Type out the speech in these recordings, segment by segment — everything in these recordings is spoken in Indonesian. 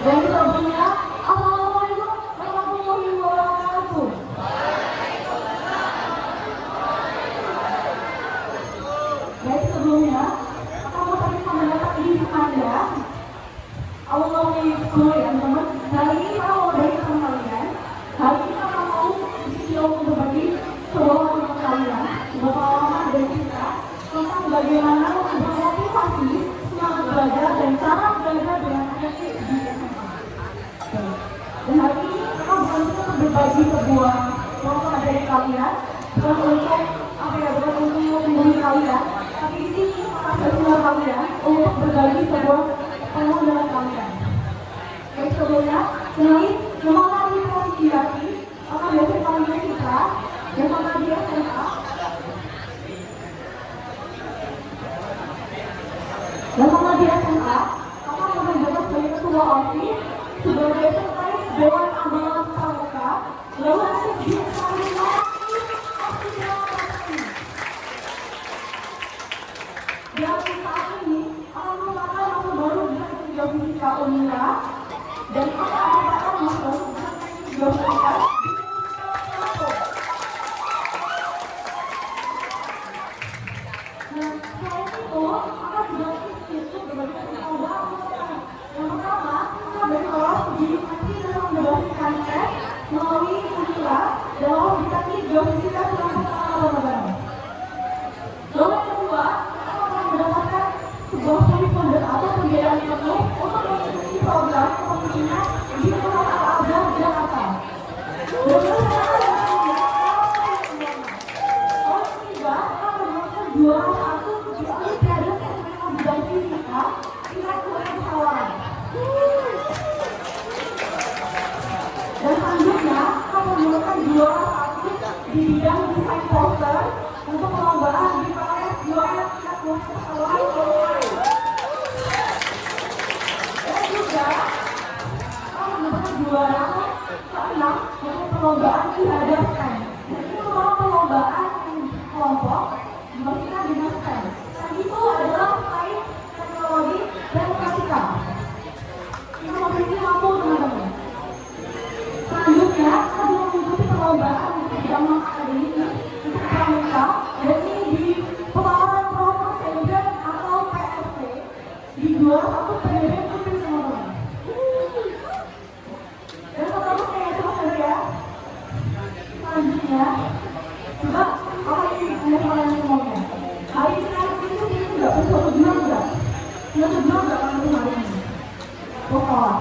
Dan sebelumnya, Assalamualaikum warahmatullahi wabarakatuh. Dan sebelumnya, kamu tadi mendapat izin Anda. Allah itu ya teman-teman. Hari ini kalau dari kalian, hari ini kita mau video berbagi sebuah pengalaman kalian, sebuah pengalaman dari kita tentang bagaimana memotivasi semangat belajar dan cara belajar dengan efektif di SMA. Dan hari ini kita bukan untuk berbagi sebuah pengalaman dari kalian, bukan untuk bukan untuk menghubungi kalian, tapi di sini kita kalian untuk berbagi sebuah pengalaman dengan kalian. Baik, sebelumnya, kenalin nama kami Prasidiyati, akan biasa panggil kita, dan nama dia SMA. Dan nama dia SMA, akan menjabat sebagai ketua OSIS, sebagai sekretaris Dewan Amalan Pramuka, lalu nanti dia akan dan saat ini akan merupakan masa baru dengan Geofisika Unila dan akan merupakan masa baru dengan Geofisika. Nah, selain itu akan juga itu berbagi perkembangan. Yang pertama, kita berkelas di masih dalam mendapatkan tes melalui Unila dalam aplikasi Geofisika Pramuka. Lalu yang kedua, mendapatkan sebuah funding atau pembiayaan penuh untuk mengikuti program kepemimpinan di Universitas Al-Azhar Jakarta. Orang ketiga akan mendapatkan juara satu di Olimpiade Teknik Bidang Fisika tingkat kewirausahaan. Dan selanjutnya akan mendapatkan juara satu di bidang desain poster untuk perlombaan di PLS juara tingkat kewirausahaan. Dan juga akan mendapatkan juara ke-6 untuk perlombaan dihadapkan. Dan ini merupakan perlombaan kelompok dibagikan dengan STEM. Dan itu adalah sains, teknologi, dan matematika. Ini memiliki mampu teman-teman. Selanjutnya, kita juga mengikuti perlombaan di bidang akademik untuk pramuka, dan ini di pengalaman program Cambridge atau PSC di juara satu PBB Putri teman-teman. Dan seterusnya ya teman-teman ya. Selanjutnya, coba apa ini kalian semuanya? Hari ini itu nggak bisa tujuan nggak? Nggak tujuan nggak kan itu hari ini? Pokok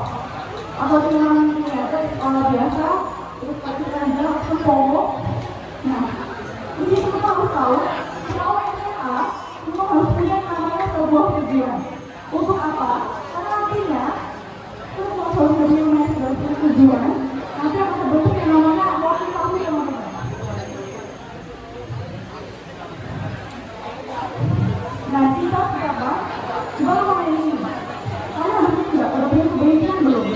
atau cuma sekolah biasa untuk pelajaran aja langsung pokok. Nah, ini kita harus tahu kalau SMA kita harus punya namanya sebuah tujuan. Untuk apa? Karena nantinya kita harus punya sebuah tujuan. Nanti akan terbentuk yang namanya motivasi teman-teman. Nah, kita sekarang coba ngomongin ini. Kalian harus nggak udah punya kebajikan belum?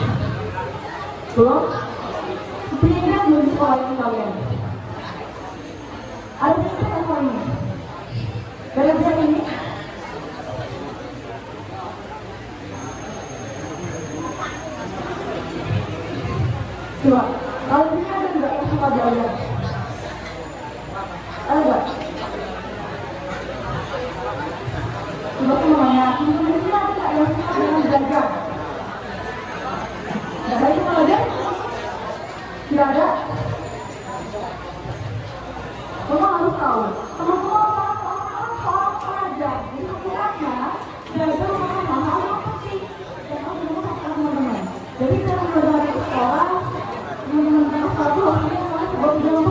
Belum? Kebajikan belum di sekolah ini kalian? Ada kebajikan apa ini? Gara-gara ini? Coba, kalau ini ada nggak yang suka belajar? Ada nggak? Coba aku mau nanya, ini ada nggak yang suka dengan belajar? Nggak ada yang belajar? Tidak ada? Kamu harus tahu, teman-teman seorang pelajar di sekolahnya belajar mengenai hal-hal yang penting dan harus dilakukan teman-teman. Jadi saya belajar di sekolah, teman-teman satu harus punya sebuah tujuan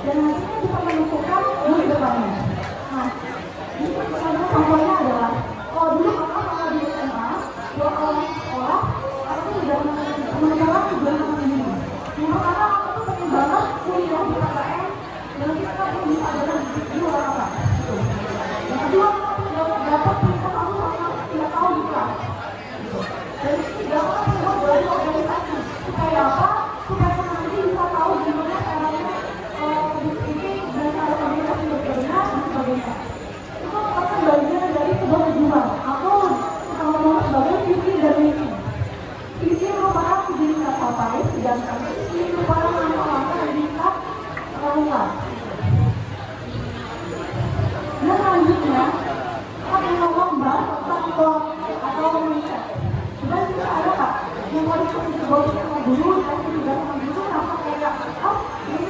dan nantinya bisa menentukan masa depannya. Nah, ini contohnya adalah kalau dulu kakak sama di SMA, dua orang sekolah, aku sudah menentukan tujuan sendiri. Yang pertama aku tuh pengen banget kuliah di KKN dan kita pun bisa adalah di luar apa. Yang kedua aku dapat peringkat aku sama 3 tahun di kelas. Dan ketiga aku coba belajar organisasi supaya apa? Supaya nanti bisa tahu gimana caranya diskusi dan cara komunikasi berkebenar dan sebagainya. Itu merupakan bagian dari sebuah tujuan. Aku sama sebagai visi dan misi. Visi merupakan tujuan kita capai, sedangkan misi merupakan langkah-langkah yang bisa lakukan. Dan selanjutnya, kita ngomong bahas tentang atau mindset. Dan kita ada Kak, yang mau diskusi sama guru, dan juga sama guru, apa kayak, ini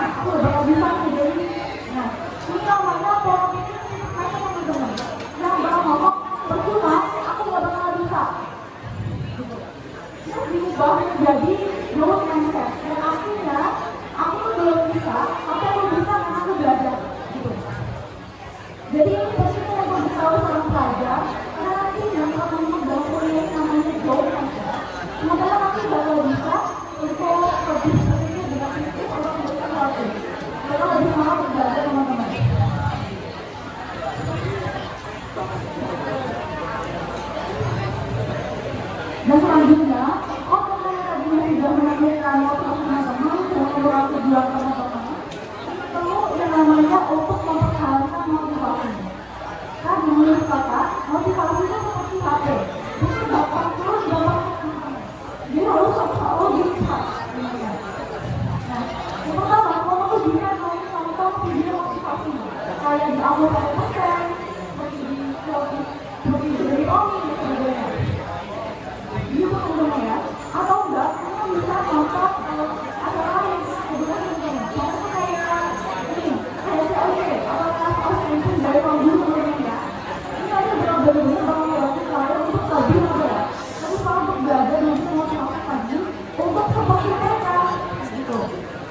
aku bakal bisa jadi. Nah, ini namanya pola pikir saya teman-teman. Yang bakal ngomong, percuma, aku gak bakal bisa. Yang diubah menjadi growth mindset. Dan akhirnya, aku belum bisa, tapi aku bisa karena aku belajar. Jadi ini pentingnya yang mau ditahu seorang pelajar, karena nanti yang akan dalam kuliah namanya growth mindset. Semoga nanti bakal bisa untuk lebih berpikir dengan kritis untuk memberikan sesuatu. Bakal lebih semangat belajar teman-teman. Dan selanjutnya, teman-teman yang tadi sudah menampilkan teman-teman dan mengurangi tujuan teman-teman, perlu yang namanya untuk mempertahankan motivasi. Kan menurut kakak, motivasi itu seperti HP. Itu gampang terus gampang teman-teman. Jadi harus selalu bisa. Nah, yang pertama, kalau aku bisa nonton video motivasi, kayak di upload pada konten, seperti dari Omi dan sebagainya. Gitu teman-teman ya. Atau enggak, kita bisa nonton acara lain kebetulan teman-teman. Contohnya kayak ini, kayak COC atau kelas outstanding dari Pak Guru teman-teman ya. Ini aja benar-benar bakal membantu saya untuk lebih mudah. Tapi kalau untuk belajar dan bisa motivasi lagi untuk seperti mereka gitu.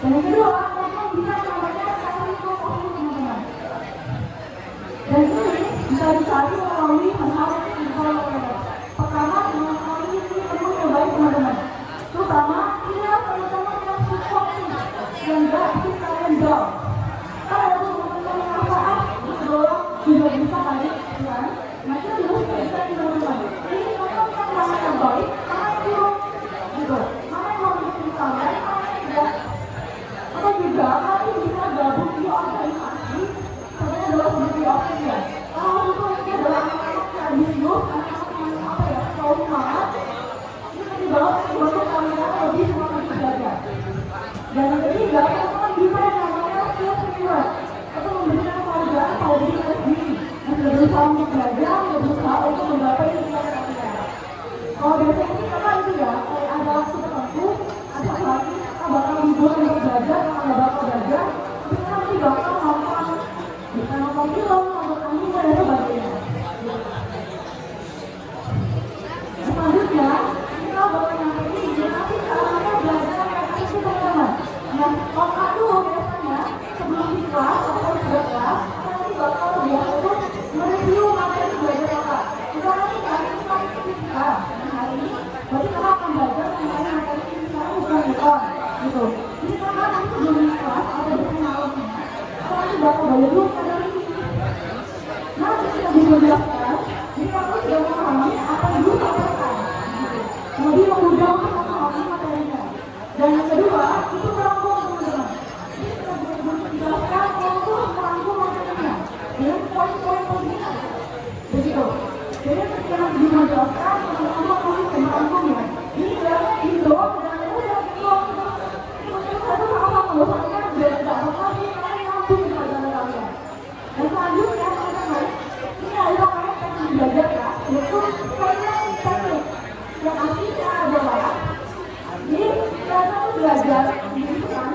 Dan yang kedua, teman-teman bisa namanya cari profil teman-teman. Dan ini bisa dicari melalui hal-hal yang pertama, mengetahui teman yang baik teman-teman. Terutama, inilah teman-teman yang support yang gak bikin kalian down. Kalau ada teman-teman yang merasa dorong juga bisa kali, kan? Nah, kita juga bisa teman-teman. Ini teman-teman yang mana yang baik, mana yang buruk, gitu. Mana yang mau bikin kalian, mana yang tidak. Atau juga, kalian bisa gabung di organisasi, sebenarnya adalah sebagai opsinya. Kalau itu adalah anak-anak yang ambisius, apa ya, kalau semangat, ini penting banget untuk kalian lebih semangat belajar. Dan yang ketiga, teman-teman bisa yang namanya self-reward, atau memberikan pelajaran pada diri kalian sendiri. Yang sudah berusaha untuk belajar, sudah berusaha untuk menggapai tujuan kalian. Kalau biasanya sih kakak itu ya, kayak ada waktu tertentu, ada lagi kita bakal libur untuk belajar, kalau nggak bakal belajar, kita nanti bakal nonton, bisa nonton film, nonton anime dan sebagainya. Selanjutnya, kita bakal nyampe ini, nanti caranya belajar itu teman-teman. Nah, kalau aku biasanya sebelum di kelas atau sudah kelas, nanti bakal biasa itu mereview materi belajar kakak. Kita nanti hari ini kita fisika, hari ini berarti kakak akan belajar mengenai materi fisika bukan gitu. Jadi kakak nanti sebelum di kelas atau di malamnya, kakak nanti bakal belajar dulu materi ini. Nanti kita bisa jelaskan, jadi kakak sudah memahami apa yang dulu sampaikan. Lebih memudah untuk memahami materinya. Dan yang kedua, itu merangkum teman-teman. Jadi kita benar-benar menjelaskan untuk merangkum materinya dengan poin-poin pentingnya. Begitu. Jadi ketika nanti dijelaskan, teman-teman harus merangkumnya. Ini biasanya di doang dan udah doang. Itu satu sama mengusahakan biar tidak berkali kali langsung di pelajaran kalian. Dan selanjutnya teman-teman, ini adalah kayak teknik belajar ya, yaitu kayak teknik. Yang artinya adalah jadi kita belajar gitu kan,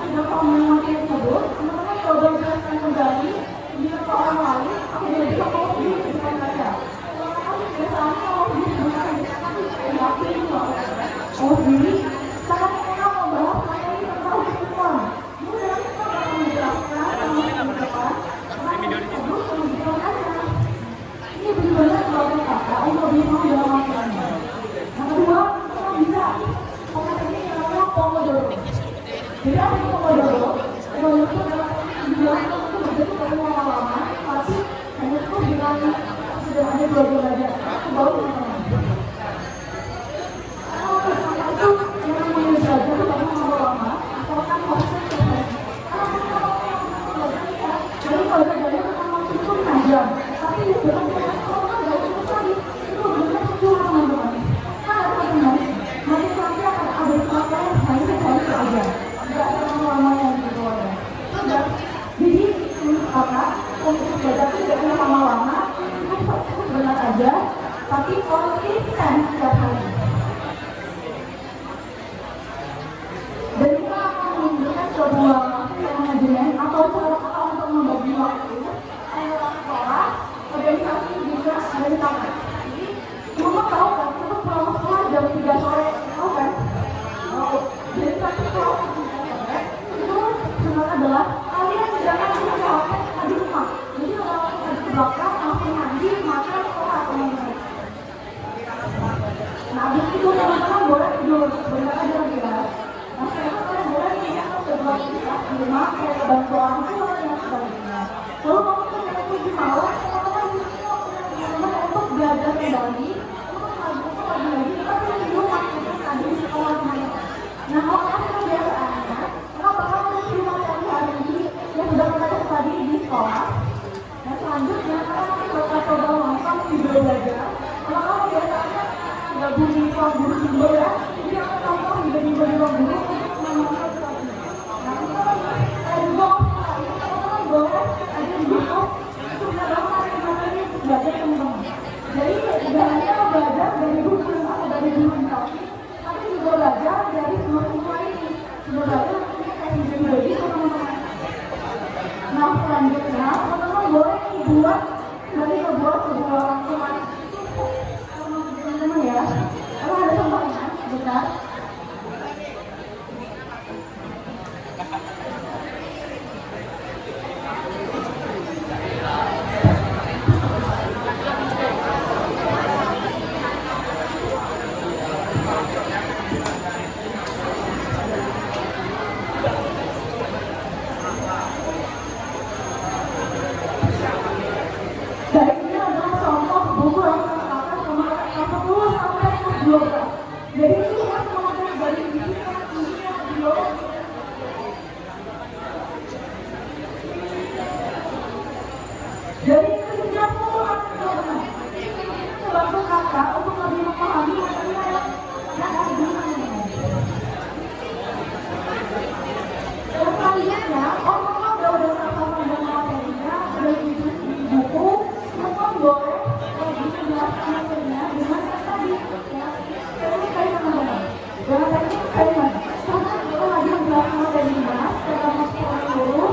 tidak tahu materi tersebut, teman-teman coba jelaskan kembali jika ke orang lain, aku tidak bisa mau di depan kaca. Kalau biasanya kalau di depan kaca itu yakin loh, mau sendiri, sangat enak membahas materi tentang hukuman. Jadi apa itu Pomodoro? Pomodoro itu adalah dibilang itu berbentuk dari lama-lama, tapi hanya itu dengan sudah ada dua belajar. Itu baru teman-teman. Kalau pertama itu yang namanya belajar itu banyak lama-lama, asalkan harusnya selesai. Jadi kalau belajar pertama itu 5 jam, tapi dengan kalau belajar itu tadi itu benar-benar curang teman-teman. Kan ada teman-teman, nanti akan ada pelajaran hanya sekali aja. Nggak lama-lamanya gitu ya. Jadi apa? Untuk belajar itu tidak lama-lama, itu benar aja, tapi konsisten setiap hari. Dan kita akan menunjukkan sebuah manajemen atau cara untuk membagi waktu sekolah, organisasi juga ada di tangan. Jadi semua tahu kan, kita pulang sekolah jam 3 sore, tahu kan? Jadi tapi kalau itu sebenarnya adalah kalian jangan punya HP di rumah. Jadi kalau di belakang langsung mandi, makan, sekolah teman-teman. Nah, habis itu teman-teman boleh tidur sebentar aja lagi ya. Nah, sekarang kalian boleh nih sebuah kita di rumah kayak bantu orang tua dan sebagainya. Lalu kalau kita pergi malam, teman-teman untuk belajar kembali, untuk lagi-lagi kita punya di rumah tadi di sekolah teman-teman. Nah, kalau kalian kebiasaannya, kalau kamu di rumah hari ini yang sudah kita tadi di sekolah, nah selanjutnya kalian nanti bakal coba nonton video belajar. Kalau kamu biasanya nggak bunyi kelas guru timbul ya, jadi aku nonton video-video di ruang guru untuk menonton lagi. Nah, kita ada juga teman-teman boleh ada di YouTube itu bisa dapat materi untuk belajar teman-teman. Jadi tidak hanya belajar dari buku atau dari guru tapi juga belajar dari semua ini. Juga belajar kayak video-video itu teman-teman. Nah, selanjutnya teman-teman boleh buat sebuah teman teman-teman ya. Kalau ada contohnya, bentar. Jadi ini ya teman-teman dari sini jadi setiap teman-teman bantu kakak untuk lebih memahami materinya yang ada di sana. Dan selanjutnya, orang udah sama dengan materinya, udah di buku, teman boleh dijelaskan materinya dengan tadi ya. Jangan tadi teman-teman, karena kita lagi menjelaskan materi mas, kita masuk ke guru,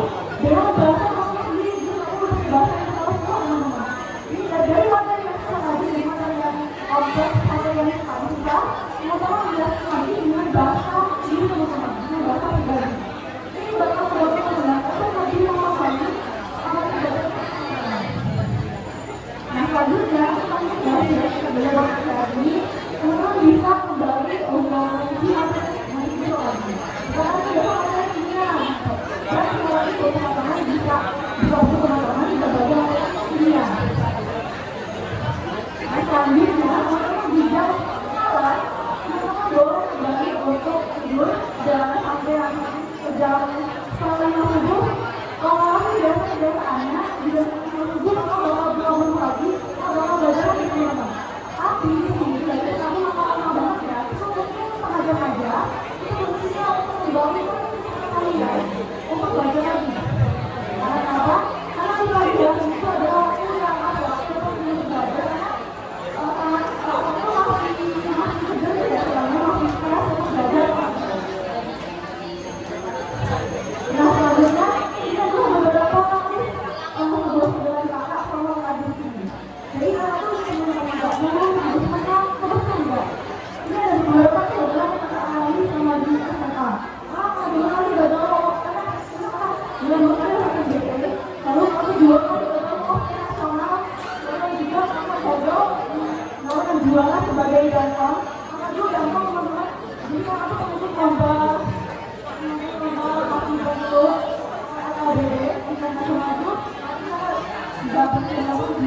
dengan bahasa kamu sendiri juga udah bahasa yang harus teman-teman. Ini dari materi yang kita lagi, dari materi yang kompleks atau yang tadi kita, teman-teman menjelaskan lagi dengan bahasa ini teman-teman, dengan bahasa pribadi. Ini bahasa pribadi teman-teman, kita lagi memahami sama pribadi. Nah selanjutnya, kita belajar lagi. Teman-teman bisa kembali untuk masih besok lagi. Karena besok ada kimia. Dan mulai teman-teman bisa teman-teman bisa belajar kimia. Nah selanjutnya teman-teman bisa kenalan. Teman-teman boleh kembali untuk tidur jangan sampai jam 5:30. Kalau masih biasa-biasaannya di jam 5:30 kalau bakal lagi bakal belajar lagi teman-teman. Tapi di sini belajar kamu lama-lama banget ya. Itu mungkin setengah jam aja. Itu fungsinya untuk membangun kalian untuk belajar lagi. Karena apa? Karena di pelajaran itu adalah waktu yang ada untuk belajar. Karena waktu masih segar ya, karena masih keras untuk belajar. Nah selanjutnya kita tuh beberapa kali sebuah kakak sama lagi di sini. Jadi kalau tuh teman-teman nggak mau harus menang kebetulan nggak. Ini ada beberapa tuh adalah kakak Ali sama di SMA. Dua kali gagal lolos karena bulan kali akan BPI. Lalu aku 2 kali gagal lolos ke nasional. Lalu juga sama gagal melakukan jualan sebagai dancer. Karena juga gampang teman-teman. Jadi kalau aku untuk lomba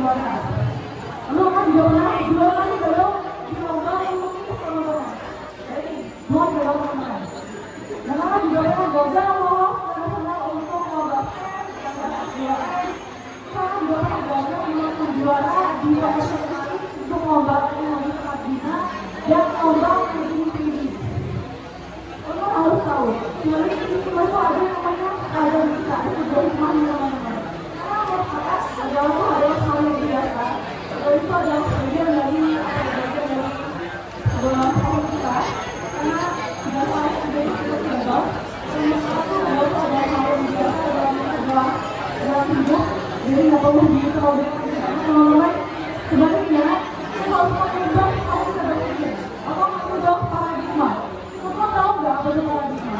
juara. Lu kan juga pernah juara nih kalau di lomba untuk keseluruhan. Jadi mau juara mana? Dan kan juga pernah gagal loh nasional untuk lomba juara. Kan juga pernah gagal untuk juara di PSSI untuk lomba yang Madinah dan lomba ini. Lo harus tahu, jadi itu ada namanya ada bisa dari mana teman-teman. Karena masyarakat adalah ada hal yang biasa. Itu adalah bagian dari dalam tahun kita. Karena dalam hal yang kita gagal, satu adalah ada hal yang biasa dalam hidup. Jadi nggak perlu terlalu teman-teman. Sebaliknya kita harus mengubah hal sebaliknya atau mengubah paradigma. Semua tahu nggak apa itu paradigma?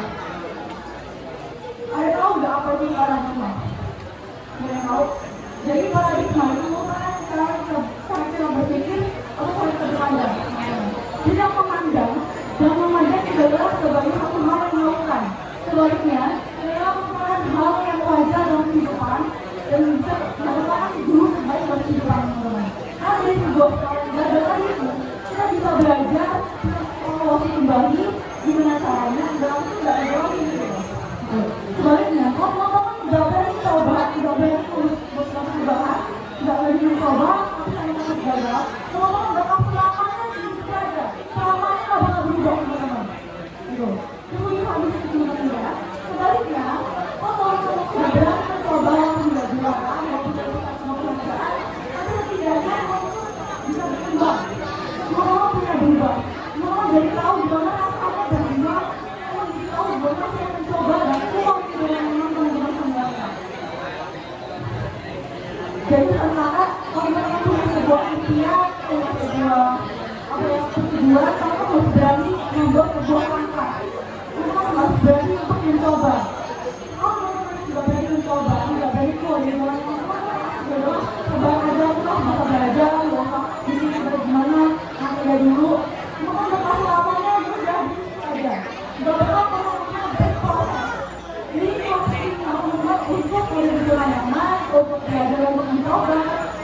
Ada tahu nggak apa itu paradigma? Boleh tahu? Jadi paradigma itu merupakan cara kita berpikir atau cara kita berpandang. Tidak memandang dan memandang itu adalah sebagai satu hal yang melakukan. Sebaliknya, adalah merupakan hal yang wajar dalam kehidupan dan bisa melakukan dulu sebaik dalam kehidupan teman-teman. Nah dari sebuah gagasan itu kita bisa belajar evaluasi kembali gimana caranya dalam itu nggak ada lagi gitu. Sebaliknya, kalau teman-teman nggak berani coba, nggak berani buat perubahan, nggak berani mencoba, tapi ternyata gagal, teman-teman bakal selamanya di situ aja, selamanya nggak bakal berubah teman-teman. Gitu. Itu habis itu teman-teman. Sebaliknya, kalau teman-teman nggak berani mencoba, nggak juara, nggak punya semua pekerjaan, tapi setidaknya bisa berubah. Teman-teman punya berubah. Teman-teman jadi tahu gimana rasanya dan gimana tahu gimana saya mencoba dan uang yang memang teman-teman kembangkan. Jadi ternyata kalau teman-teman punya sebuah impian, punya sebuah persetujuan, teman-teman harus berani membuat sebuah langkah. Teman-teman harus berani untuk mencoba. Kalau teman-teman tidak berani mencoba, tidak berani keluar dari luar, teman-teman adalah sebaik aja untuk masa belajar, untuk bikin bagaimana, nanti dari dulu. Teman-teman lepas lamanya udah aja. Gak bakal teman-teman berproses. Jadi proses teman-teman untuk menentukan nyaman, untuk belajar untuk mencoba.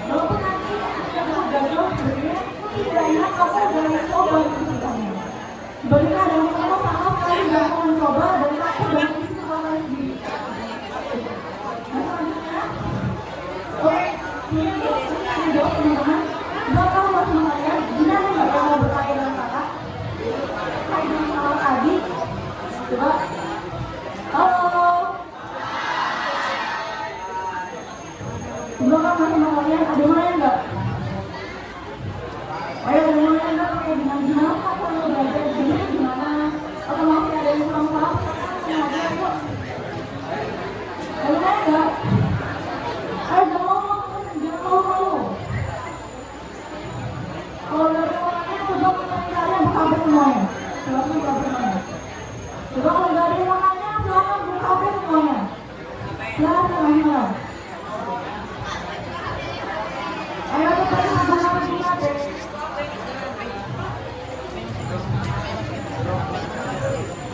Walaupun nanti kita gagal sebenarnya, setidaknya kamu udah mencoba kesulitannya. Sebenarnya ada teman-teman sama sekali gak mau mencoba dan aku udah mengisi kepala sendiri. Nah selanjutnya, oke, ini jawab teman-teman. Bakal buat semuanya, gimana nggak bakal bertanya dengan kakak? Saya dengan kakak tadi, coba. Halo. Coba kan teman-temannya ada mana nggak? Ayo ada mana nggak? Kayak gimana kamu kalau belajar begini gimana? Atau masih ada yang kurang paham? Ada yuk. Ada mana nggak? Ayo jangan malu. Kalau dari orangnya coba kalian berkabut semuanya. Silahkan berkabut semuanya. Coba kalau dari orangnya silahkan berkabut semuanya. Silahkan semuanya. Ayo kita sama-sama ingat deh.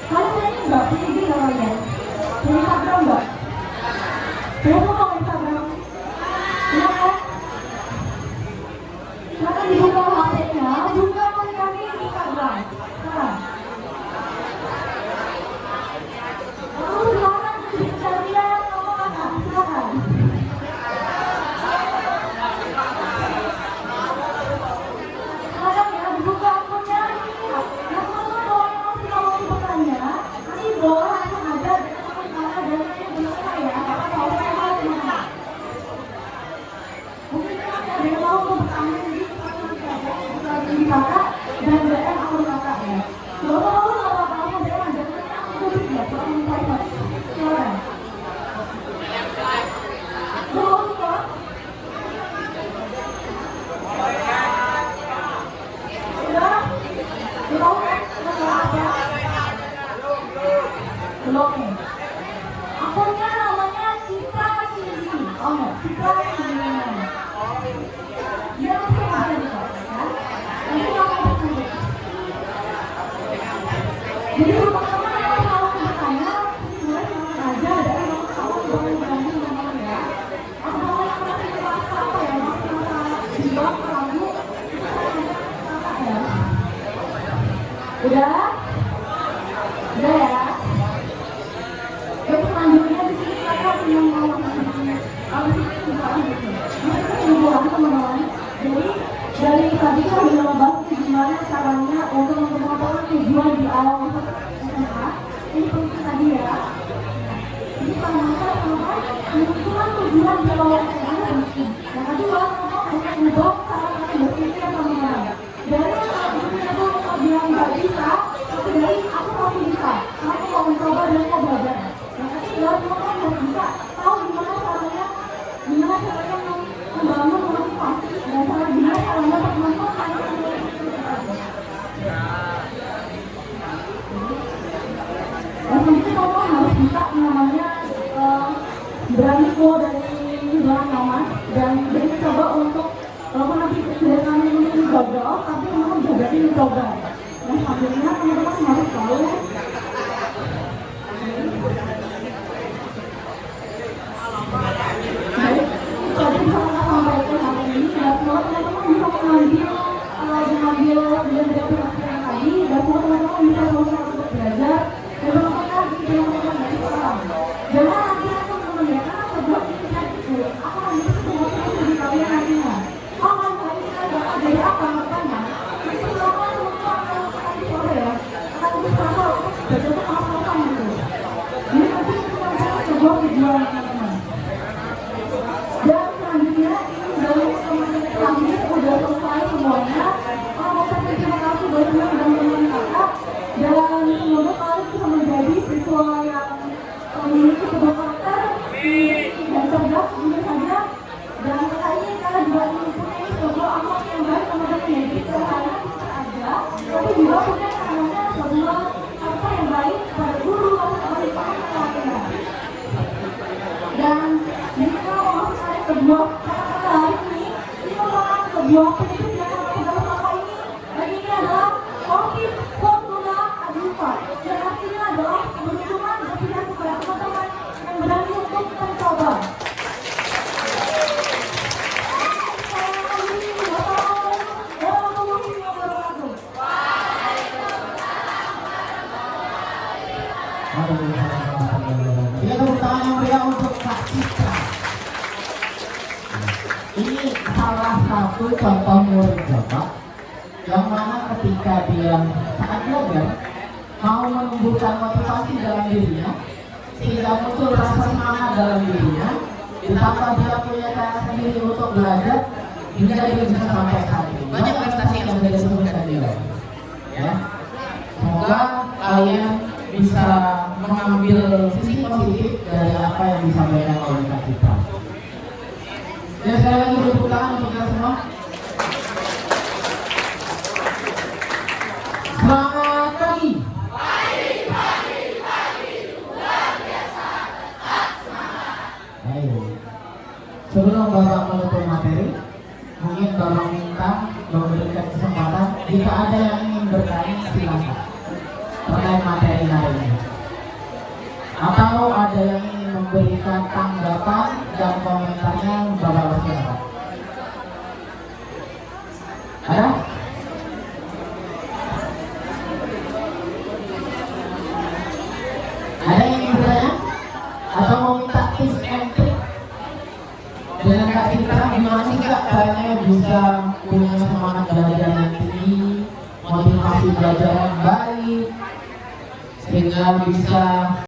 Kalian ini enggak tinggi namanya. Instagram enggak? Saya mau Instagram. Silakan. Silakan dibuka HP-nya, buka kami Instagram. Sekarang. Lalu silakan dicari sama anak. Silakan. Silakan ya, dibuka akunnya. Yang teman-teman kalau masih mau bertanya, nanti boleh langsung aja dan saya ya. Kalau saya mau teman-teman. Mungkin ada yang mau bertanya di kakak dan DM akun kakak ya. Kalau apa-apa DM aja, nanti aku tulis ya, kalau mau private. Silakan. Belum kok? Sudah? Belum kan? Sudah apa? Belum nih. Akunnya namanya Citra Cindy. Oh enggak, Citra Cindy. Dia masih ada nih kok, ya. Nanti kamu bertanya. Jadi teman-teman yang mau bertanya, mulai silakan aja. Dan kamu boleh bertanya teman-teman ya. Atau mau yang masih merasa apa ya, masih penasaran Udah? Udah ya? Oke, selanjutnya di sini saya punya teman-teman. Jadi dari tadi kita sudah membahas gimana caranya untuk memperoleh tujuan di awal masa SMA. Ini penting tadi ya. Jadi teman-teman menentukan tujuan di awal SMA penting. Yang kedua, untuk mengubah cara kalian berpikir teman-teman. Dari yang aku bilang nggak bisa, tapi dari aku pasti bisa. Aku mau mencoba dan mau belajar. Yang ketiga, teman-teman harus bisa tahu gimana caranya membangun motivasi dan gimana caranya teman-teman dan mungkin teman-teman harus bisa namanya berani keluar dari zona nyaman dan jadi coba untuk walaupun nanti tidak kami mungkin gagal, tapi teman-teman juga berani mencoba. Dan selanjutnya teman-teman harus tahu ya, tepuk tangan yang meriah untuk Kak Citra. Ini salah satu contoh murid Bapak yang mana ketika dia saat belajar mau menumbuhkan motivasi dalam dirinya sehingga muncul rasa semangat dalam dirinya, ditambah dia punya cara sendiri untuk belajar hingga dia bisa sampai saat ini. Banyak prestasi yang sudah disebutkan tadi ya. Semoga kalian bisa mengambil sisi positif dari apa yang disampaikan oleh Kak Citra. Ya, sekali lagi tepuk tangan untuk kita semua. Selamat pagi. Pagi, luar biasa, tetap semangat. Ayo. Sebelum Bapak menutup materi, mungkin Bapak minta memberikan kesempatan jika ada yang ingin bertanya silakan terkait materi hari ini, atau ada yang ingin memberikan tanggapan dan komentarnya, Bapak silakan. Ada? Ada yang ingin bertanya atau mau minta tips and trick dengan Kak Citra, gimana sih Kak caranya bisa punya semangat belajar yang tinggi, motivasi belajar yang baik, sehingga bisa